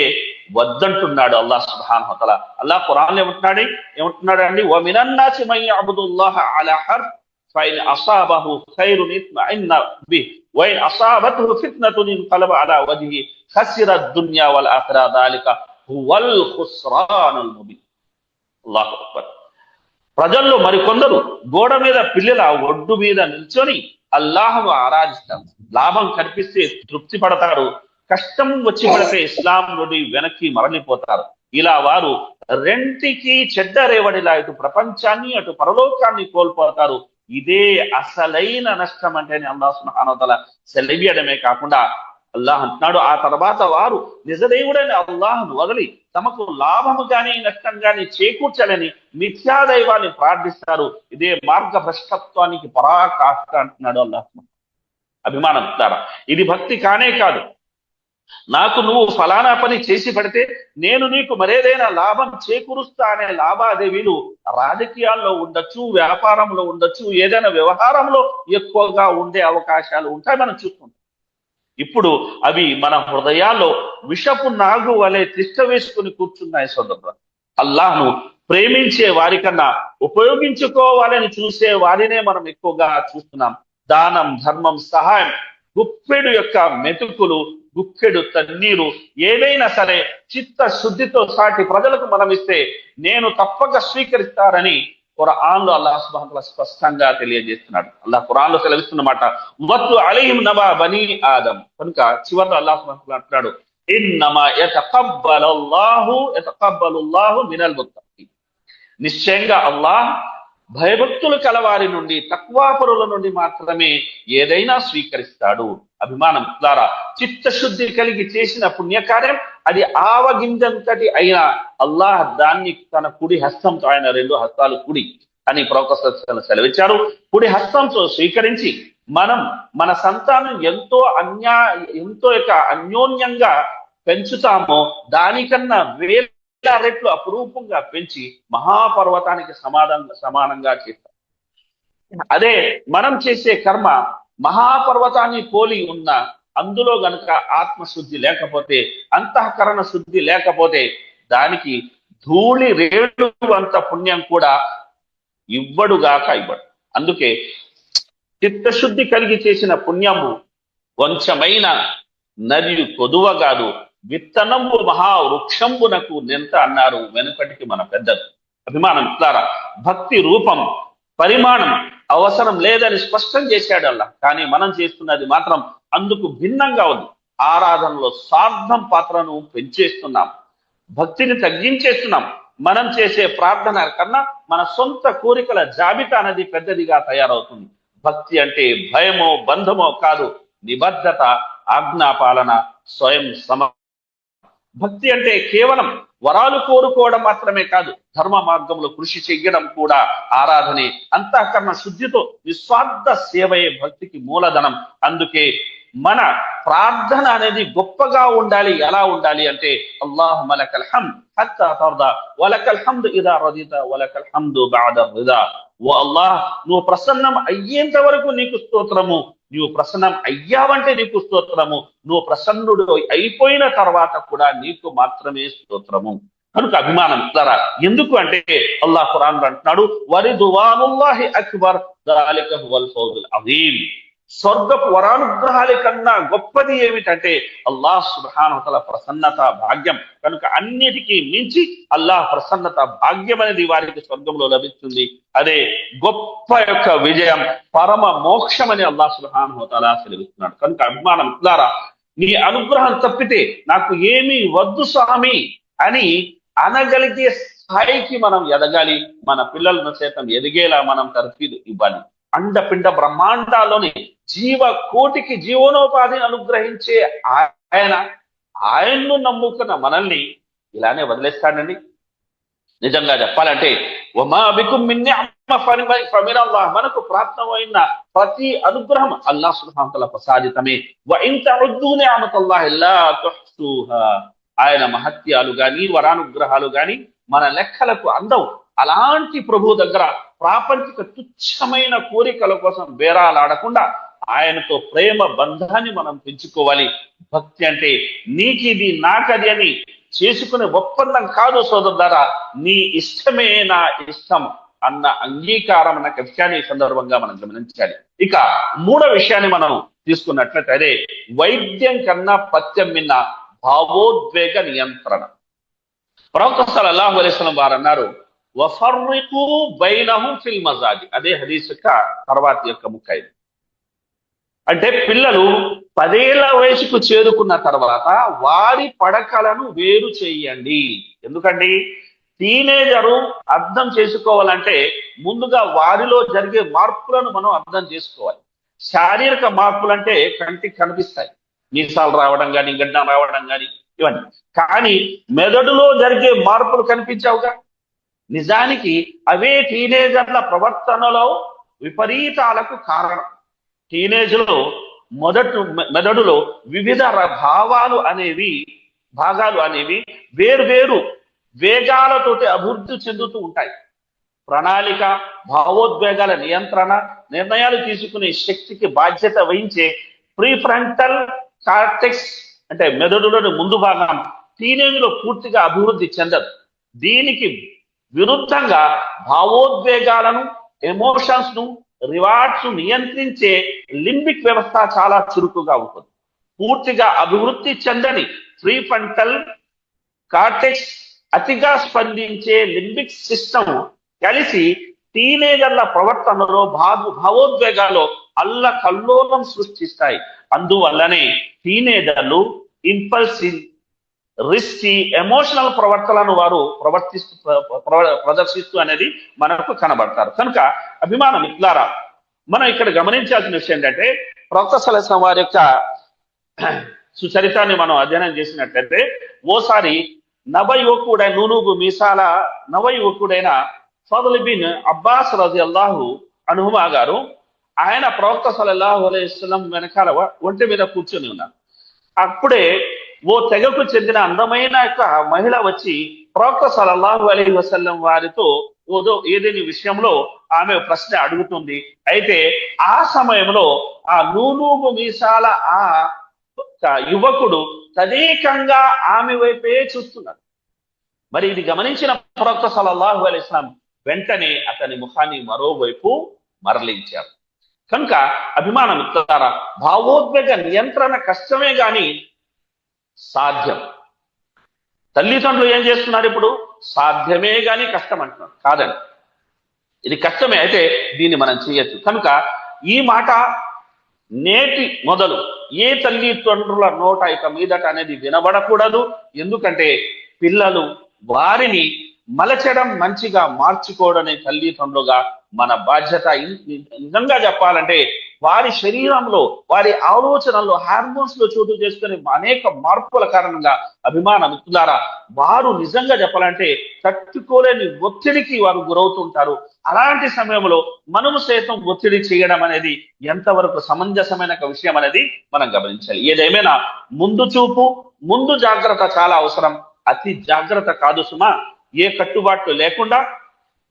వద్దంటున్నాడు అల్లాహ్ సుబ్హానహు వ తఆలా. అల్లాహ్ ఖురాన్ ఏమంటున్నాడు అండి, వ మినన్ నాసి మన్ యఅబుదుల్లాహ అలా హర్ఫ్ ఫైన్ అసాబహు ఖైరున్ ఇత్మఇన్న బిహి వ ఇన్ అసాబతుహు ఫిత్నతున్ ఇన్కలబ అలా వజ్హిహి ఖసిర దున్యా వల్ ఆఖిరా దాలిక హువల్ ఖుస్రానుల్ ముబీన్. అల్లాహు అక్బర్. ప్రజల్లో మరికొందరు గోడ మీద పిల్లల ఒడ్డు మీద నిల్చొని అల్లాహ్ను ఆరాధిస్తారు, లాభం కనిపిస్తే తృప్తి పడతారు, కష్టం వచ్చి పడితే ఇస్లాం నుండి వెనక్కి మరలిపోతారు. ఇలా వారు రెంటికి చెడ్డ రేవడిలా ఇటు ప్రపంచాన్ని అటు పరలోకాన్ని కోల్పోతారు. ఇదే అసలైన నష్టం అంటేనే అల్లాహ్ సుబ్హానహు వ తఆలా సెలవియడమే కాకుండా అల్లాహ్ అంటున్నాడు, ఆ తర్వాత వారు నిజదేవుడైన అల్లాహ్ను వదిలి తమకు లాభము గాని నష్టం గాని చేకూర్చాలని మిథ్యాదైవాన్ని ప్రార్థిస్తారు. ఇదే మార్గ భ్రష్టత్వానికి పరాకాష్ట అంటున్నాడు అల్లాహ్. అభిమానం ద్వారా ఇది భక్తి కానే కాదు. నాకు నువ్వు ఫలానా పని చేసి పడితే నేను నీకు మరేదైనా లాభం చేకూరుస్తా అనే లావాదేవీలు రాజకీయాల్లో ఉండొచ్చు, వ్యాపారంలో ఉండొచ్చు, ఏదైనా వ్యవహారంలో ఎక్కువగా ఉండే అవకాశాలు ఉంటాయి, మనం చూస్తుంటాం. ఇప్పుడు అవి మన హృదయాల్లో విషపు నాగు వలె తిష్ట వేసుకుని కూర్చున్నాయి. సోదరులు, అల్లాహ్ను ప్రేమించే వారికన్నా ఉపయోగించుకోవాలని చూసే వారినే మనం ఎక్కువగా చూస్తున్నాం. దానం, ధర్మం, సహాయం, గుప్పెడు యొక్క మెతుకులు, గుప్పెడు తన్నీరు, ఏదైనా సరే చిత్త శుద్ధితో సాటి ప్రజలకు మనం ఇస్తే నేను తప్పక స్వీకరిస్తారని ఖురాన్ లో అల్లాహ్ సుబ్హానహు వ తఆలా స్పష్టంగా తెలియజేస్తున్నాడు. అల్లాహ్ ఖురాన్ లో సెలవిస్తున్నమాట, వత్తు అలైహిం నబా బనీ ఆదం. కనుక చివరిలో అల్లాహ్ సుబ్హానహు వ తఆలా అంటున్నాడు, ఇన్నమా యతకబ్బలుల్లాహు మినల్ ముత్తఖీన్. నిశ్చయంగా అల్లాహ్ భయభక్తులు కలవారి నుండి, తక్వాపరుల నుండి మాత్రమే ఏదైనా స్వీకరిస్తాడు. అభిమానం ద్వారా చిత్తశుద్ధి కలిగి చేసిన పుణ్యకార్యం అది ఆవగింజంతటి అయినా అల్లాహ్ దాన్ని తన కుడి హస్తంతో, ఆయన 2 హస్తాలు కుడి అని ప్రవక్త సెలవిచ్చారు, కుడి హస్తంతో స్వీకరించి మనం మన సంతానం ఎంతో అన్యోన్యంగా పెంచుతామో దానికన్నా వేల రెట్లు అపురూపంగా పెంచి మహాపర్వతానికి సమానంగా చేస్తాం. అదే మనం చేసే కర్మ మహాపర్వతాన్ని పోలి ఉన్న అందులో గనుక ఆత్మశుద్ధి లేకపోతే, అంతఃకరణ శుద్ధి లేకపోతే దానికి ధూళి రేణు అంత పుణ్యం కూడా ఇవ్వడుగాక ఇవ్వడు. అందుకే చిత్తశుద్ధి కలిగి చేసిన పుణ్యము కొంచెమైన నది కొదువగాదు, విత్తనంబు మహావృక్షంబునకు నెంత అన్నారు వెనుకటికి మన పెద్దలు. అభిమానం ద్వారా భక్తి రూపం పరిమాణం అవసరం లేదని స్పష్టం చేశాడు అల్లా. కానీ మనం చేస్తున్నది మాత్రం అందుకు భిన్నంగా ఉంది. ఆరాధనలో స్వార్థం పాత్రను పెంచేస్తున్నాం, భక్తిని తగ్గించేస్తున్నాం. మనం చేసే ప్రార్థన కన్నా మన సొంత కోరికల జాబితా అనేది పెద్దదిగా తయారవుతుంది. భక్తి అంటే భయమో బంధమో కాదు, నిబద్ధత, ఆజ్ఞాపాలన, స్వయం భక్తి అంటే కేవలం వరాలు కోరుకోవడం మాత్రమే కాదు, ధర్మ మార్గంలో కృషి చెయ్యడం కూడా ఆరాధనే. అంతఃకరణ శుద్ధితో నిస్వార్థ సేవయే భక్తికి మూలధనం. అందుకే మన ప్రార్థన అనేది గొప్పగా ఉండాలి. ఎలా ఉండాలి అంటే, అల్లాహుమ్మ లకల్ హమ్ద్ హత్తా తర్దా వలకల్ హమ్ద్ ఇదా రదితా వలకల్ హమ్ద్ బఅద రిదా. ఓ అల్లాహ్, నువ్వు ప్రసన్నం అయ్యేంత వరకు నీకు స్తోత్రము, నువ్వు ప్రసన్నం అయ్యావంటే నీకు స్తోత్రము, నువ్వు ప్రసన్నుడు అయిపోయిన తర్వాత కూడా నీకు మాత్రమే స్తోత్రము. కనుక అభిమానం ద్వారా ఎందుకు అంటే, అల్లాహ్ ఖురాన్ అంటున్నాడు, వరిదువానుల్లాహి అక్బర్ దాలిక హువల్ ఫౌజుల్ అజీమ్. స్వర్గపు వరానుగ్రహాల కన్నా గొప్పది ఏమిటంటే అల్లాహ్ సుబ్హానహు వ తఆలా ప్రసన్నత భాగ్యం. కనుక అన్నిటికీ మించి అల్లాహ్ ప్రసన్నత భాగ్యం అనేది వారికి స్వర్గంలో లభిస్తుంది. అదే గొప్ప యొక్క విజయం, పరమ మోక్షం అని అల్లాహ్ సుబ్హానహు వ తఆలా సెలవిస్తున్నాడు. కనుక అభిమానం ద్వారా నీ అనుగ్రహం తప్పితే నాకు ఏమీ వద్దు స్వామి అని అనగలిగే స్థాయికి మనం ఎదగాలి. మన పిల్లలను సైతం ఎదిగేలా మనం తర్ఫీదు ఇవ్వాలి. అండపిండ బ్రహ్మాండాల్లోని జీవ కోటికి జీవనోపాధిని అనుగ్రహించే ఆయన్ను నమ్ముకున్న మనల్ని ఇలానే వదిలేస్తాడండి? నిజంగా చెప్పాలంటే వమా బికుం మిన్ నిఅమ ఫమినల్లాహ్, మనకు ప్రాప్తమైన ప్రతి అనుగ్రహం అల్లాహ్ సుబ్హానహు వ తఆలా ప్రసాదితమే. వ ఇన్ తఉద్దు నిఅమతల్లాహి లా tuhsuha, ఆయన మహత్యాలు గాని వరానుగ్రహాలు గాని మన లెక్కలకు అందవు. అలాంటి ప్రభు దగ్గర ప్రాపంచిక తుచ్చమైన కోరికల కోసం బేరాలాడకుండా ఆయనతో ప్రేమ బంధాన్ని మనం పెంచుకోవాలి. భక్తి అంటే నీకిది నాకది అని చేసుకునే ఒప్పందం కాదు సోదరులారా, నీ ఇష్టమే నా ఇష్టం అన్న అంగీకారం అన్న విషయాన్ని ఈ సందర్భంగా మనం గమనించాలి. ఇక మూడో విషయాన్ని మనం తీసుకున్నట్లయితే, అదే వైద్యం కన్నా పథ్యం మిన్న భావోద్వేగ నియంత్రణ. ప్రవక్త సల్లల్లాహు అలైహి వసల్లం వారు అన్నారు, వఫర్రికు బైనహుం ఫిల్ మజాజి. అదే హదీస్ యొక్క తర్వాత యొక్క ముక్క ఇది. అంటే పిల్లలు 10 ఏళ్ల వయసుకు చేరుకున్న తర్వాత వారి పడకలను వేరు చేయండి. ఎందుకండి? టీనేజరు అర్థం చేసుకోవాలంటే ముందుగా వారిలో జరిగే మార్పులను మనం అర్థం చేసుకోవాలి. శారీరక మార్పులు అంటే కంటికి కనిపిస్తాయి, మీసాలు రావడం కానీ, గడ్డం రావడం కానీ, ఇవన్నీ. కానీ మెదడులో జరిగే మార్పులు కనిపించావుగా. నిజానికి అవే టీనేజర్ల ప్రవర్తనలో విపరీతాలకు కారణం. టీనేజ్లో మెదడులో వివిధ భాగాలు అనేవి వేర్వేరు వేగాలతోటి అభివృద్ధి చెందుతూ ఉంటాయి. ప్రణాళిక, భావోద్వేగాల నియంత్రణ, నిర్ణయాలు తీసుకునే శక్తికి బాధ్యత వహించే ప్రీఫ్రంటల్ కార్టెక్స్ అంటే మెదడులోని ముందు భాగం టీనేజ్ లో పూర్తిగా అభివృద్ధి చెందదు. దీనికి విరుద్ధంగా భావోద్వేగాలను, ఎమోషన్స్ ను, రివార్డ్స్ నియంత్రించే లింబిక్ వ్యవస్థ చాలా చురుకుగా ఉంటుంది. పూర్తిగా అభివృద్ధి చెందని ప్రీఫ్రంటల్ కార్టెక్స్, అతిగా స్పందించే లింబిక్ సిస్టమ్ కలిసి టీనేజర్ల ప్రవర్తనలో భావోద్వేగాల్లో కల్లోలం సృష్టిస్తాయి. అందువల్లనే టీనేజర్లు ఇంపల్సివ్, రిస్కీ, ఎమోషనల్ ప్రవర్తనలను వారు ప్రదర్శిస్తూ అనేది మనకు కనబడతారు. కనుక అభిమాన మిత్రులారా, మనం ఇక్కడ గమనించాల్సిన విషయం ఏంటంటే, ప్రవక్త సల్లల్లాహు అలైహి వసల్లం వారి యొక్క సుచరితాన్ని మనం అధ్యయనం చేసినట్లయితే, ఓసారి నవయువకుడైన ఫضల్ బిన్ అబ్బాస్ రజియల్లాహు అన్హుమా గారు, ఆయన ప్రవక్త సల్లల్లాహు అలైహి వసల్లం వెనకాల ఒంటి మీద కూర్చొని ఉన్నారు. అప్పుడే ఓ తెగకు చెందిన అందమైన యొక్క మహిళ వచ్చి ప్రవక్త సల్లల్లాహు అలైహి వసల్లం వారితో ఏదైనా విషయంలో ఆమె ప్రశ్న అడుగుతుంది. అయితే ఆ సమయంలో ఆ నూనూగు మీసాల ఆ యువకుడు తదేకంగా ఆమె వైపే చూస్తున్నాడు. మరి ఇది గమనించిన ప్రవక్త సల్లల్లాహు అలైహి వసల్లం వెంటనే అతని ముఖాన్ని మరోవైపు మరలించారు. కనుక అభిమాన మిత్రులారా, భావోద్వేగ నియంత్రణ కష్టమే గాని సాధ్యం. తల్లిదండ్రులు ఏం చేస్తున్నారు ఇప్పుడు? సాధ్యమే గాని కష్టం అంటున్నారు. కాదండి, ఇది కష్టమే, అయితే దీన్ని మనం చేయొచ్చు. కనుక ఈ మాట నేటి మొదలు ఏ తల్లిదండ్రుల నోట ఇక మీదట అనేది వినబడకూడదు. ఎందుకంటే పిల్లలు వారిని మలచడం, మంచిగా మార్చుకోవడమే తల్లిదండ్రులుగా మన బాధ్యత. నిజంగా చెప్పాలంటే వారి శరీరంలో, వారి ఆలోచనల్లో, హార్మోన్స్ లో చోటు చేసుకునే అనేక మార్పుల కారణంగా అభిమాన మిత్రులారా, వారు నిజంగా చెప్పాలంటే తట్టుకోలేని ఒత్తిడికి వారు గురవుతుంటారు. అలాంటి సమయంలో మనము సైతం ఒత్తిడి చేయడం అనేది ఎంతవరకు సమంజసమైన విషయం అనేది మనం గమనించాలి. ఏదేమైనా ముందు చూపు, ముందు జాగ్రత్త చాలా అవసరం. అతి జాగ్రత్త కాదు సుమా. ఏ కట్టుబాట్లు లేకుండా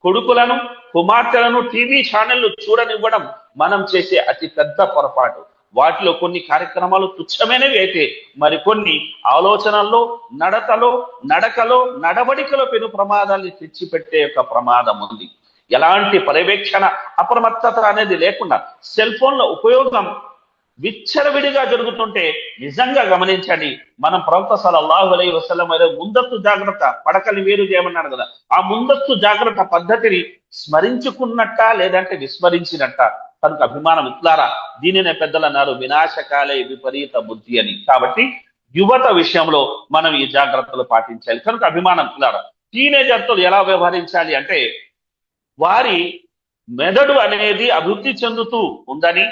కొడుకులను, కుమార్తెలను టీవీ ఛానళ్లు చూడనివ్వడం మనం చేసే అతి పెద్ద పొరపాటు. వాటిలో కొన్ని కార్యక్రమాలు తుచ్చమైనవి అయితే మరికొన్ని ఆలోచనల్లో, నడకలో, నడవడికలో పెను ప్రమాదాన్ని తెచ్చిపెట్టే ఒక ప్రమాదం ఉంది. ఎలాంటి పర్యవేక్షణ, అప్రమత్తత అనేది లేకుండా సెల్ ఫోన్ల ఉపయోగం విచ్చలవిడిగా జరుగుతుంటే నిజంగా గమనించండి. మనం ప్రవక్త సల్లల్లాహు అలైహి వసల్లం ముందస్తు జాగ్రత్త, పడకలు వేరు చేయమన్నాడు కదా, ఆ ముందస్తు జాగ్రత్త పద్ధతిని స్మరించుకున్నట్ట లేదంటే విస్మరించినట్ట. కనుక అభిమాన మిత్రులారా, దీనినే పెద్దలు అన్నారు వినాశకాలే విపరీత బుద్ధి అని. కాబట్టి యువత విషయంలో మనం ఈ జాగ్రత్తలు పాటించాలి. కనుక అభిమాన మిత్రులారా, టీనేజర్తో ఎలా వ్యవహరించాలి అంటే, వారి మెదడు అనేది అభివృద్ధి చెందుతూ ఉందని,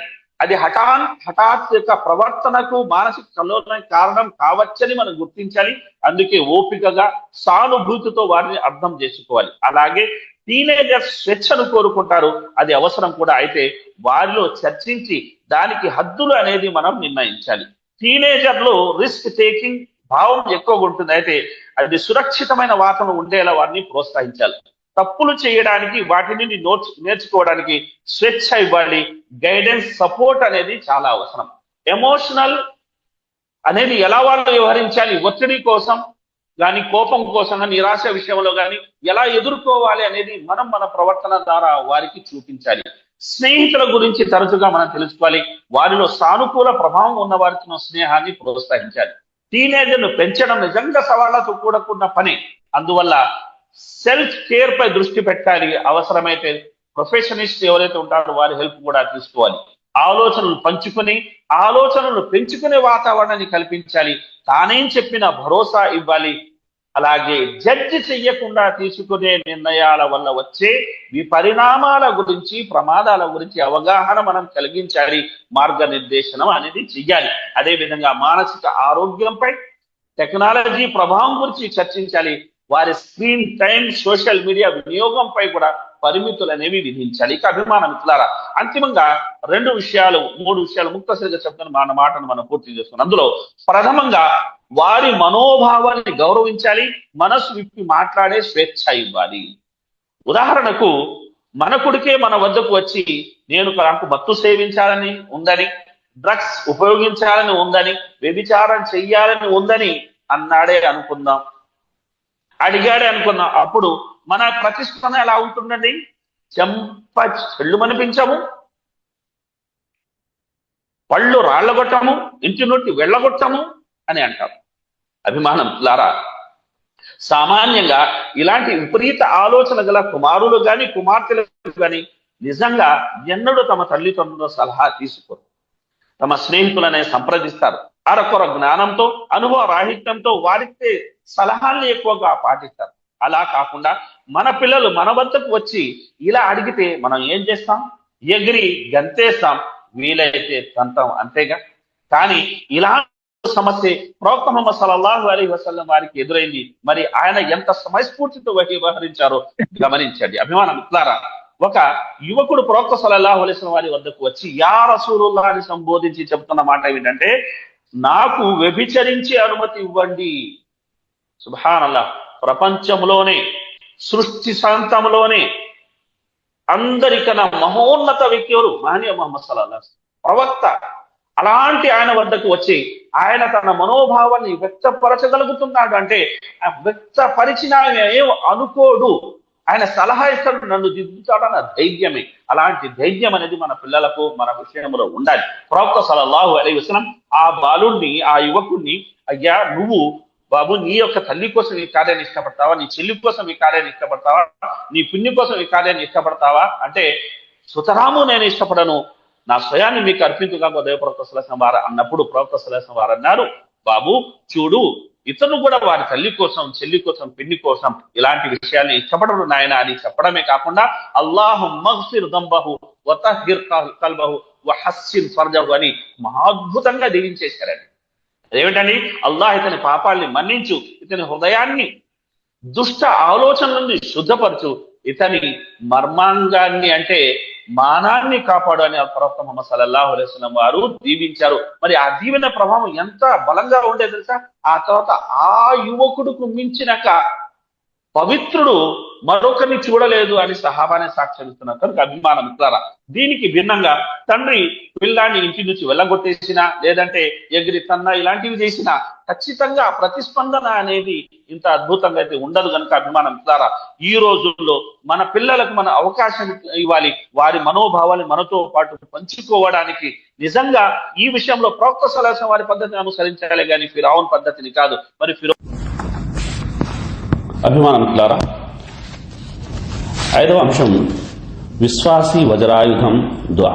అది హఠాత్ యొక్క ప్రవర్తనకు, మానసిక కల్లోలానికి కారణం కావచ్చని మనం గుర్తించాలి. అందుకే ఓపికగా, సానుభూతితో వారిని అర్థం చేసుకోవాలి. అలాగే టీనేజర్స్ స్వేచ్ఛను కోరుకుంటారు, అది అవసరం కూడా. అయితే వారిలో చర్చించి దానికి హద్దులు అనేది మనం నిర్ణయించాలి. టీనేజర్లు రిస్క్ టేకింగ్ భావం ఎక్కువగా ఉంటుంది. అయితే అది సురక్షితమైన వాతావరణం ఉండేలా వారిని ప్రోత్సహించాలి. తప్పులు చేయడానికి, వాటిని నేర్చుకోవడానికి స్వేచ్ఛ ఇవ్వాలి. గైడెన్స్, సపోర్ట్ అనేది చాలా అవసరం. ఎమోషనల్ అనేది ఎలా వాళ్ళు వ్యవహరించాలి, ఒత్తిడి కోసం కానీ, కోపం కోసం కానీ, నిరాశ విషయంలో కానీ ఎలా ఎదుర్కోవాలి అనేది మనం మన ప్రవర్తన ద్వారా వారికి చూపించాలి. స్నేహితుల గురించి తరచుగా మనం తెలుసుకోవాలి. వారిలో సానుకూల ప్రభావం ఉన్న వారితో స్నేహాన్ని ప్రోత్సహించాలి. టీనేజర్ను పెంచడం నిజంగా సవాళ్లతో కూడుకున్న పని. అందువల్ల సెల్ఫ్ కేర్ పై దృష్టి పెట్టాలి. అవసరమైతే ప్రొఫెషనిస్ట్ ఎవరైతే ఉంటారో వారి హెల్ప్ కూడా తీసుకోవాలి. ఆలోచనలు పంచుకుని, ఆలోచనలు పెంచుకునే వాతావరణాన్ని కల్పించాలి. తానేం చెప్పినా భరోసా ఇవ్వాలి. అలాగే జడ్జి చెయ్యకుండా తీసుకునే నిర్ణయాల వల్ల వచ్చే విపరిణామాల గురించి, ప్రమాదాల గురించి అవగాహన మనం కలిగించాలి. మార్గనిర్దేశనం అనేది చెయ్యాలి. అదేవిధంగా మానసిక ఆరోగ్యంపై టెక్నాలజీ ప్రభావం గురించి చర్చించాలి. వారి స్క్రీన్ టైం, సోషల్ మీడియా వినియోగంపై కూడా పరిమితులు అనేవి విధించాలి. ఇక అభిమాన మిత్రులారా, అంతిమంగా 3 విషయాలు ముక్తసరిగా చెప్తాను. మన మాటను మనం పూర్తి చేసుకున్నాం. అందులో ప్రథమంగా వారి మనోభావాన్ని గౌరవించాలి. మనసు విప్పి మాట్లాడే స్వేచ్ఛ ఇవ్వాలి. ఉదాహరణకు, మన కొడుకే మన వద్దకు వచ్చి నాకు మత్తు సేవించాలని ఉందని, డ్రగ్స్ ఉపయోగించాలని ఉందని, వ్యభిచారం చెయ్యాలని ఉందని అడిగాడే అనుకుందాం. అప్పుడు మన ప్రతిస్పందన ఎలా ఉంటుందండి? చెళ్ళు మనిపించము, పళ్ళు రాళ్లగొట్టము, ఇంటి నుండి వెళ్ళగొట్టము అని అంటాం. అభిమానం లారా, సామాన్యంగా ఇలాంటి విపరీత ఆలోచన గల కుమారులు గాని కుమార్తెలు గాని నిజంగా ఎన్నడూ తమ తల్లిదండ్రుల సలహా తీసుకోరు. తమ స్నేహితులనే సంప్రదిస్తారు. అరకొర జ్ఞానంతో అనుభవ రాహిత్యంతో వారితే సలహాల్ని ఎక్కువగా పాటిస్తారు. అలా కాకుండా మన పిల్లలు మన వద్దకు వచ్చి ఇలా అడిగితే మనం ఏం చేస్తాం? ఎగిరి గంతేస్తాం, వీలైతే తంతాం, అంతేగా. కానీ ఇలా సమస్య ప్రవక్త ముహమ్మద్ సల్లల్లాహు అలైహి వసల్లం వారికి ఎదురైంది. మరి ఆయన ఎంత సమయస్ఫూర్తితో వ్యవహరించారో గమనించండి. అభిమానం మిత్రులారా, ఒక యువకుడు ప్రవక్త సల్లల్లాహు అలైహి వసల్లం వారి వద్దకు వచ్చి యా రసూలుల్లాహ్ అని సంబోధించి చెబుతున్న మాట ఏమిటంటే, నాకు వ్యభిచరించే అనుమతి ఇవ్వండి. సుబ్హానల్లాహ్, ప్రపంచంలోనే సృష్టి శాంతంలోనే అందరికన్నా మహోన్నత వ్యక్తి ఎవరు? మహనీయ ముహమ్మద్ సల్లల్లాహు అలైహి వసల్లం ప్రవక్త. అలాంటి ఆయన వద్దకు వచ్చి ఆయన తన మనోభావాన్ని వ్యక్తపరచగలుగుతున్నాడు అంటే, వ్యక్తపరిచిన ఆయన ఏం అనుకోడు, ఆయన సలహా ఇస్తాడు, నన్ను దిద్దుతాడన్న ధైర్యమే. అలాంటి ధైర్యం అనేది మన పిల్లలకు మన విషయంలో ఉండాలి. ప్రవక్త సల్లల్లాహు అలైహి వసల్లం ఆ బాలుడిని, ఆ యువకుడిని, అయ్యా నువ్వు బాబు నీ యొక్క తల్లి కోసం ఈ కార్యాన్ని ఇష్టపడతావా, నీ చెల్లి కోసం ఈ కార్యాన్ని ఇష్టపడతావా, నీ పిన్ని కోసం ఈ కార్యాన్ని ఇష్టపడతావా అంటే, సుతరాము నేను ఇష్టపడను, నా స్వయాన్ని మీకు అర్పించుగా ప్రవక్త సల్లల్లాహు అలైహి వసల్లం అన్నప్పుడు ప్రవక్త సల్లల్లాహు అలైహి వసల్లం వారు అన్నారు, బాబు చూడు, ఇతను కూడా వారి తల్లి కోసం, చెల్లి కోసం, పిన్ని కోసం ఇలాంటి విషయాన్ని ఇష్టపడరు నాయన అని చెప్పడమే కాకుండా అల్లాహుమ్మగ్ఫిర్ దంబహు వతహ్హిర్ కల్బహు వహస్సిన్ ఫర్జహు అని మహాద్భుతంగా దీవించేశారండి. ఏమిటండి? అల్లాహ్ ఇతని పాపాల్ని మన్నించు, ఇతని హృదయాన్ని దుష్ట ఆలోచన నుండి శుద్ధపరచు, ఇతని మర్మాంగాన్ని అంటే మానాన్ని కాపాడు అని ప్రవక్త ముహమ్మద్ సల్లల్లాహు అలైహి వసల్లం వారు దీవించారు. మరి ఆ దీవెన ప్రభావం ఎంత బలంగా ఉండేది తెలుసా? ఆ తర్వాత ఆ యువకుడుకు మించినాక పవిత్రుడు మరొకరిని చూడలేదు అని సహాబానే సాక్ష్యమిస్తున్నారు. కనుక అభిమానం మిత్రులారా, దీనికి భిన్నంగా తండ్రి పిల్లాన్ని ఇంటి నుంచి వెళ్ళగొట్టేసినా లేదంటే ఎగిరి తన్నా ఇలాంటివి చేసినా ఖచ్చితంగా ప్రతిస్పందన అనేది ఇంత అద్భుతంగా అయితే ఉండదు. కనుక అభిమానం మిత్రులారా, ఈ రోజుల్లో మన పిల్లలకు మన అవకాశం ఇవ్వాలి, వారి మనోభావాన్ని మనతో పాటు పంచుకోవడానికి. నిజంగా ఈ విషయంలో ప్రవక్త సల్లల్లాహు అలైహి వసల్లం వారి పద్ధతిని అనుసరించాలి కానీ ఫిరౌన్ పద్ధతిని కాదు. మరి అభిమానం మిత్రులారా, 5వ అంశం విశ్వాసి వజ్రాయుధం దుఆ.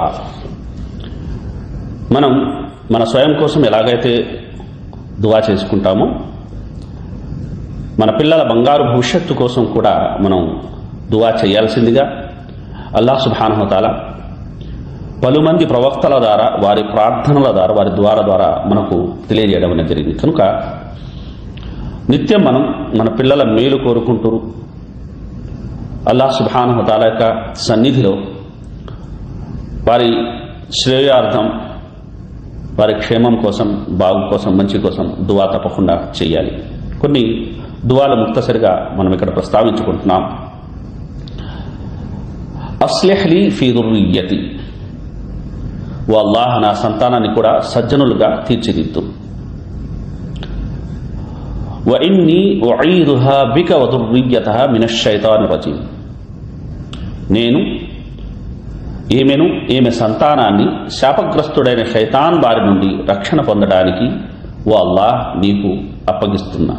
మనం మన స్వయం కోసం ఎలాగైతే దుఆ చేసుకుంటామో, మన పిల్లల బంగారు భవిష్యత్తు కోసం కూడా మనం దుఆ చేయాల్సిందిగా అల్లాహ్ సుబ్హానహు వ తఆలా పలుమంది ప్రవక్తల ద్వారా, వారి ప్రార్థనల ద్వారా, వారి దుఆల ద్వారా మనకు తెలియజేయడం అనేది జరిగింది. కనుక నిత్యం మనం మన పిల్లల మేలు కోరుకుంటూ అల్లాహ్ సుబ్హానహు వ తఆలా యొక్క సన్నిధిలో వారి శ్రేయార్థం, వారి క్షేమం కోసం, బాగు కోసం, మంచి కోసం దుఆ తప్పకుండా చేయాలి. కొన్ని దుఆలు ముక్తసరిగా మనం ఇక్కడ ప్రస్తావించుకుంటున్నాం. అస్లిహ్ లీ ఫీ దుర్రియ్యతి, ఓ అల్లాహ్ నా సంతానాన్ని కూడా సజ్జనులుగా తీర్చిదిద్దు. వఇన్నీ ఉഈదుహా బిక వదుర్రియ్యతహా మినష్ షైతానిర్ రజీమ్, నేను ఈమె సంతానాన్ని శాపగ్రస్తుడైన శైతాన్ బారి నుండి రక్షణ పొందడానికి ఓ అల్లాహ్ నీకు అప్పగిస్తున్నా.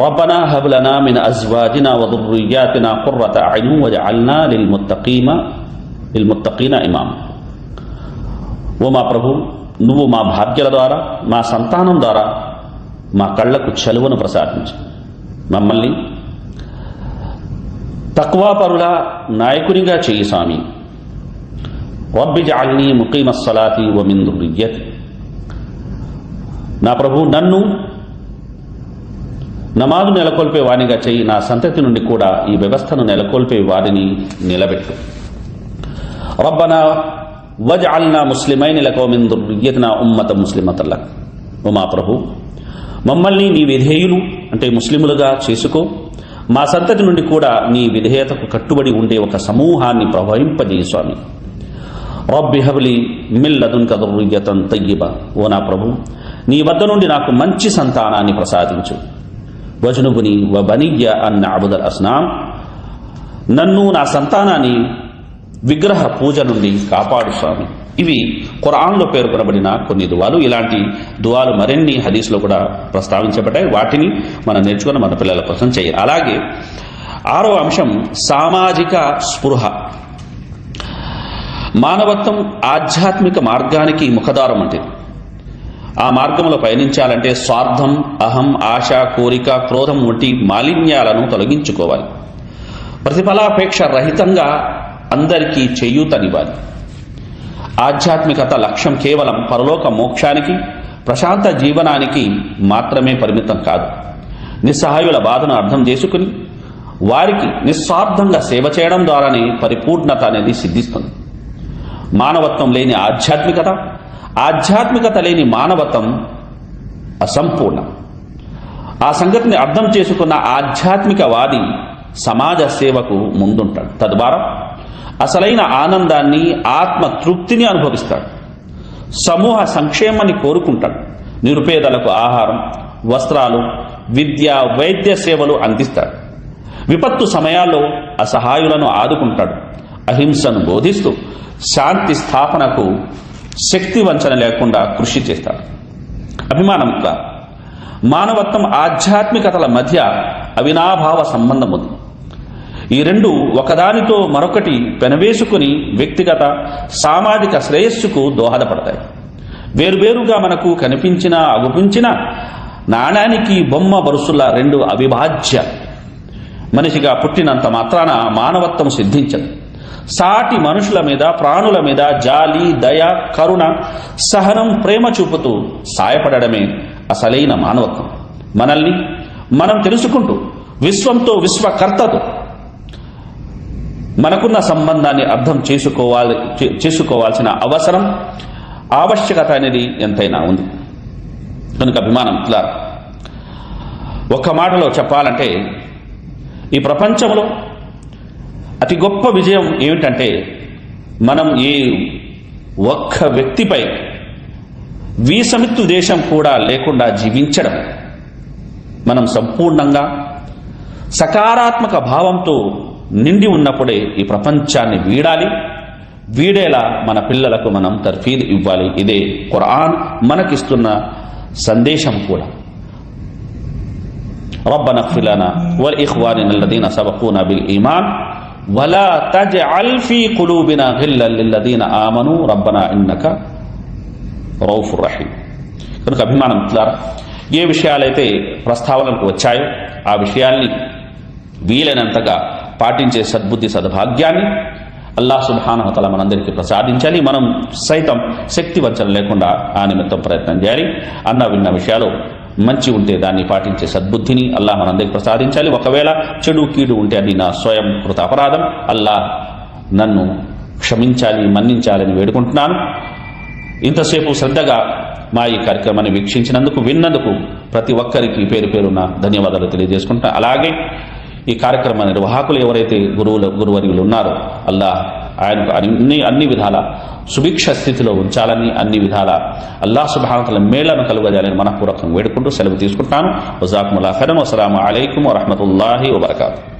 రబ్బనా హబ్ లనా మిన్ అజ్వాజినా వదుర్రియ్యాతినా ఖుర్రత అయ్యున్ వజఅల్నా లిల్ముత్తఖీన ఇమామ. ఓ మా ప్రభు, నువ్వు మా భార్యల ద్వారా, మా సంతానం ద్వారా మా కళ్లకు చలువను ప్రసాదించు, మమ్మల్ని తక్వాపరుల నాయకునిగా చేయి స్వామి. రబ్బి జఅల్నీ ముకీమస్ సలాతి వ మిన్ దుర్రియ్యతి, నా ప్రభు నన్ను నమాజు నెలకొల్పే వారిగా చేయి, నా సంతతి నుండి కూడా ఈ వ్యవస్థను నెలకొల్పే వారిని నిలబెట్టు. రబ్బనా వజఅల్నా ముస్లిమైన లక వ మిన్ దుర్రియ్యతినా ఉమ్మతన్ ముస్లిమతన్ లక్, ఓ మా ప్రభు మమ్మల్ని నీ విధేయులు అంటే ముస్లిములుగా చేసుకో, మా సంతతి నుండి కూడా నీ విధేయతకు కట్టుబడి ఉండే ఒక సమూహాన్ని ప్రవహింపజేయి స్వామి. రబ్బి హబ్లీ మిన్ లదున్క దుర్రియ్యతన్ తయ్యిబా, ఓ నా ప్రభు నీ వద్ద నుండి నాకు మంచి సంతానాన్ని ప్రసాదించు. వజ్నుబుని వ బనియ్య అన్ నఅబుదల్ అస్నామ్, నన్ను నా సంతానాన్ని విగ్రహ పూజ నుండి కాపాడు స్వామి. ఇవి ఖురాన్లో పేర్కొనబడిన కొన్ని దువాలు. ఇలాంటి దువాలు మరిన్ని హదీస్లో కూడా ప్రస్తావించబడ్డాయి. వాటిని మనం నేర్చుకుని మన పిల్లల కోసం చేయాలి. అలాగే 6వ అంశం సామాజిక స్పృహ. మానవత్వం ఆధ్యాత్మిక మార్గానికి ముఖద్వారం వంటిది. ఆ మార్గంలో పయనించాలంటే స్వార్థం, అహం, ఆశ, కోరిక, క్రోధం వంటి మాలిన్యాలను తొలగించుకోవాలి. ప్రతిఫలాపేక్ష రహితంగా అందరికీ చేయూతనివ్వాలి. ఆధ్యాత్మికత లక్ష్యం కేవలం పరలోక మోక్షానికి, ప్రశాంత జీవనానికి మాత్రమే పరిమితం కాదు. నిస్సహాయుల బాధను అర్థం చేసుకుని వారికి నిస్వార్థంగా సేవ చేయడం ద్వారానే పరిపూర్ణత అనేది సిద్ధిస్తుంది. మానవత్వం లేని ఆధ్యాత్మికత, ఆధ్యాత్మికత లేని మానవత్వం అసంపూర్ణం. ఆ సంగతిని అర్థం చేసుకున్న ఆధ్యాత్మికవాది సమాజ సేవకు ముందుంటాడు. తద్వారా అసలైన ఆనందాన్ని, ఆత్మ తృప్తిని అనుభవిస్తాడు. సమూహ సంక్షేమాన్ని కోరుకుంటాడు. నిరుపేదలకు ఆహారం, వస్త్రాలు, విద్య, వైద్య సేవలు అందిస్తాడు. విపత్తు సమయాల్లో అసహాయులను ఆదుకుంటాడు. అహింసను బోధిస్తూ శాంతి స్థాపనకు శక్తి వంచన లేకుండా కృషి చేస్తాడు. అభిమానంగా మానవత్వం ఆధ్యాత్మికతల మధ్య అవినాభావ సంబంధం ఉంది. ఈ రెండు ఒకదానితో మరొకటి పెనవేసుకుని వ్యక్తిగత, సామాజిక శ్రేయస్సుకు దోహదపడతాయి. వేరువేరుగా మనకు కనిపించిన, అగుపించిన నాణానికి బొమ్మ బరుసుల రెండు అవిభాజ్య. మనిషిగా పుట్టినంత మాత్రాన మానవత్వం సిద్ధించదు. సాటి మనుషుల మీద, ప్రాణుల మీద జాలి, దయ, కరుణ, సహనం, ప్రేమ చూపుతూ సాయపడడమే అసలైన మానవత్వం. మనల్ని మనం తెలుసుకుంటూ విశ్వంతో, విశ్వకర్తతో మనకున్న సంబంధాన్ని అర్థం చేసుకోవాల్సిన అవసరం, ఆవశ్యకత అనేది ఎంతైనా ఉంది. కనుక అభిమానం ఇట్లా ఒక్క మాటలో చెప్పాలంటే, ఈ ప్రపంచంలో అతి గొప్ప విజయం ఏమిటంటే మనం ఏ ఒక్క వ్యక్తిపై వీసమిత్తు దేశం కూడా లేకుండా జీవించడం. మనం సంపూర్ణంగా సకారాత్మక భావంతో నిండి ఉన్నప్పుడే ఈ ప్రపంచాన్ని వీడేలా మన పిల్లలకు మనం తర్ఫీదు ఇవ్వాలి. ఇదే ఖురాన్ మనకిస్తున్న సందేశం కూడా. రబ్బనా ఇగ్ఫిర్ లనా వల్ ఇఖ్వానినా అల్లదీన సబఖూనా బిల్ ఈమాన్ వలా తజ్అల్ ఫీ ఖులూబినా గిల్లల్ లిల్లదీన ఆమనూ రబ్బనా ఇన్నక రౌఫుర్ రహీం. కనుక అభిమానం మిత్రులారా, ఏ విషయాలైతే ప్రస్తావనకు వచ్చాయో ఆ విషయాల్ని వీలైనంతగా పాటించే సద్బుద్ధి, సద్భాగ్యాన్ని అల్లాహ్ సుబ్హానహు వ తఆలా మనందరికీ ప్రసాదించాలి. మనం సైతం శక్తి వంచన లేకుండా ఆ నిమిత్తం ప్రయత్నం చేయాలి. విన్న విషయాలు మంచి ఉంటే దాన్ని పాటించే సద్బుద్ధిని అల్లాహ్ మనందరికీ ప్రసాదించాలి. ఒకవేళ చెడు, కీడు ఉంటే అది నా స్వయం కృత అపరాధం. అల్లాహ్ నన్ను క్షమించాలి, మన్నించాలని వేడుకుంటున్నాను. ఇంతసేపు శ్రద్ధగా మా ఈ కార్యక్రమాన్ని వీక్షించినందుకు, విన్నందుకు ప్రతి ఒక్కరికి పేరు పేరున ధన్యవాదాలు తెలియజేసుకుంటా. అలాగే ఈ కార్యక్రమ నిర్వాహకులు ఎవరైతే గురువర్యులు ఉన్నారో అల్లాహ్ ఆయనకు అన్ని విధాల సుభిక్ష స్థితిలో ఉంచాలని, అన్ని విధాల అల్లాహ్ సుబ్హానహు వ తఆలా మేళ్లను కలుగజేయాలని మనపూర్వకంగా వేడుకుంటూ సెలవు తీసుకుంటాను. వజాకుముల్లాహు ఖైరన్. వస్సలాము అలైకుం వరహ్మతుల్లాహి వబరకాతుహు.